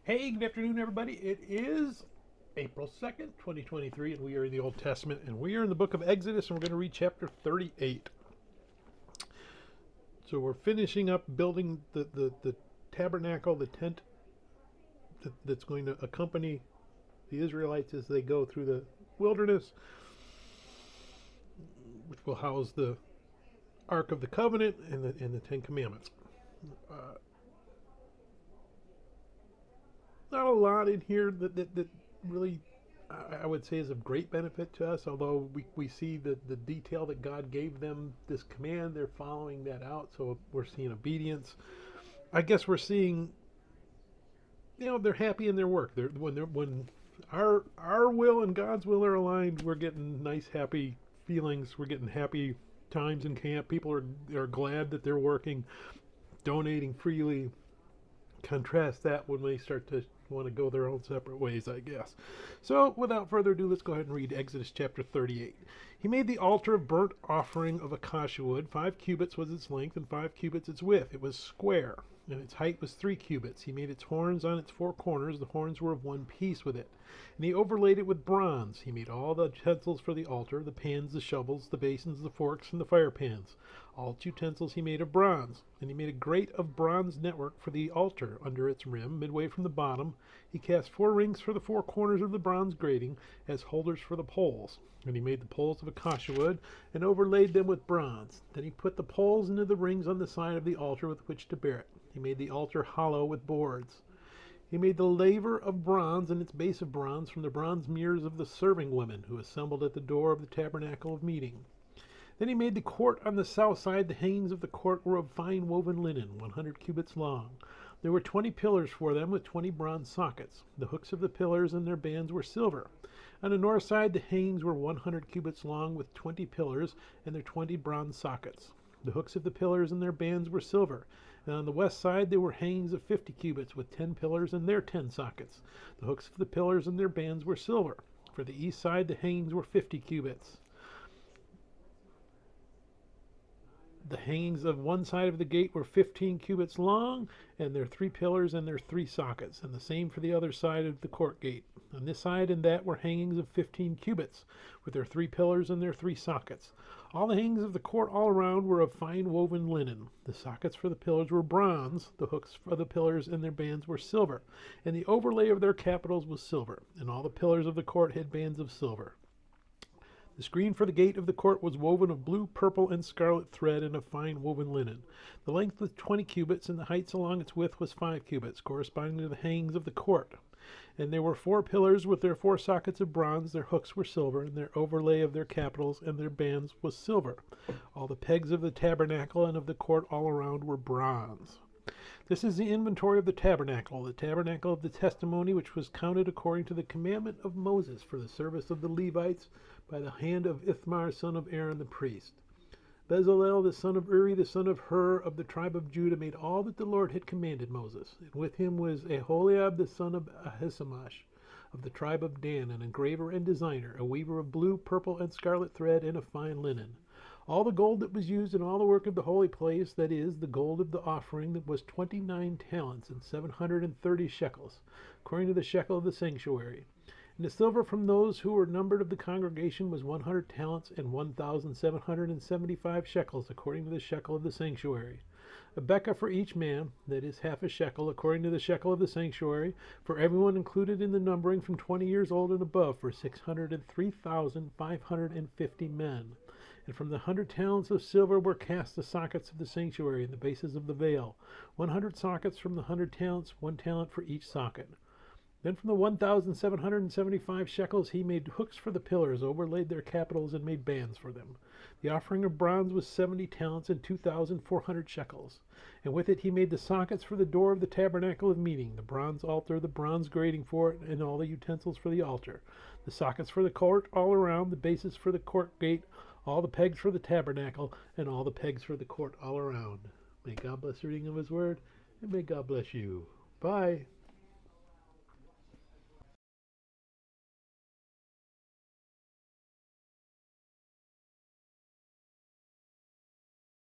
Hey, good afternoon, everybody. It is April 2nd, 2023, and we are in the Old Testament, and we are in the book of Exodus, and we're going to read chapter 38. So we're finishing up building the tabernacle, the tent that's going to accompany the Israelites as they go through the wilderness, which will house the Ark of the Covenant and the Ten Commandments. Not a lot in here that really I would say is of great benefit to us, although we see the detail that God gave them this command. They're following that out, so we're seeing obedience. I guess we're seeing, they're happy in their work. When our will and God's will are aligned, we're getting nice, happy feelings. We're getting happy times in camp. People are glad that they're working, donating freely. Contrast that when they start to want to go their own separate ways, I guess. So without further ado, let's go ahead and read Exodus chapter 38. He made the altar of burnt offering of acacia wood. 5 cubits was its length and 5 cubits its width. It was square, and its height was 3 cubits. He made its horns on its 4 corners. The horns were of one piece with it. And he overlaid it with bronze. He made all the utensils for the altar, the pans, the shovels, the basins, the forks, and the fire pans. All its utensils he made of bronze. And he made a grate of bronze network for the altar under its rim, midway from the bottom. He cast 4 rings for the 4 corners of the bronze grating as holders for the poles. And he made the poles of acacia wood and overlaid them with bronze. Then he put the poles into the rings on the side of the altar with which to bear it. He made the altar hollow with boards. He made the laver of bronze and its base of bronze from the bronze mirrors of the serving women who assembled at the door of the tabernacle of meeting. Then he made the court on the south side. The hangings of the court were of fine woven linen, 100 cubits long. There were 20 pillars for them with 20 bronze sockets. The hooks of the pillars and their bands were silver. On the north side, the hangings were 100 cubits long with 20 pillars and their 20 bronze sockets. The hooks of the pillars and their bands were silver. And on the west side, there were hangings of 50 cubits with 10 pillars and their 10 sockets. The hooks of the pillars and their bands were silver. For the east side, the hangings were 50 cubits. The hangings of one side of the gate were 15 cubits long, and their 3 pillars and their 3 sockets, and the same for the other side of the court gate. On this side and that were hangings of 15 cubits, with their 3 pillars and their 3 sockets. All the hangings of the court all around were of fine woven linen. The sockets for the pillars were bronze, the hooks for the pillars and their bands were silver, and the overlay of their capitals was silver, and all the pillars of the court had bands of silver. The screen for the gate of the court was woven of blue, purple, and scarlet thread and of fine woven linen. The length was 20 cubits, and the height along its width was 5 cubits, corresponding to the hangings of the court. And there were 4 pillars with their 4 sockets of bronze. Their hooks were silver, and their overlay of their capitals and their bands was silver. All the pegs of the tabernacle and of the court all around were bronze. This is the inventory of the tabernacle of the testimony, which was counted according to the commandment of Moses for the service of the Levites by the hand of Ithamar, son of Aaron the priest. Bezalel, the son of Uri, the son of Hur, of the tribe of Judah, made all that the Lord had commanded Moses. And with him was Aholiab, the son of Ahisamach, of the tribe of Dan, an engraver and designer, a weaver of blue, purple, and scarlet thread, and of fine linen. All the gold that was used in all the work of the holy place, that is, the gold of the offering, that was 29 talents and 730 shekels, according to the shekel of the sanctuary. And the silver from those who were numbered of the congregation was 100 talents and 1,775 shekels, according to the shekel of the sanctuary. A bekah for each man, that is, half a shekel, according to the shekel of the sanctuary, for everyone included in the numbering from 20 years old and above, for 603,550 men. And from the 100 talents of silver were cast the sockets of the sanctuary and the bases of the veil, 100 sockets from the 100 talents, 1 talent for each socket. Then from the 1,775 shekels he made hooks for the pillars, overlaid their capitals, and made bands for them. The offering of bronze was 70 talents and 2,400 shekels. And with it he made the sockets for the door of the tabernacle of meeting, the bronze altar, the bronze grating for it, and all the utensils for the altar, the sockets for the court all around, the bases for the court gate, all the pegs for the tabernacle, and all the pegs for the court all around. May God bless the reading of his word, and may God bless you. Bye.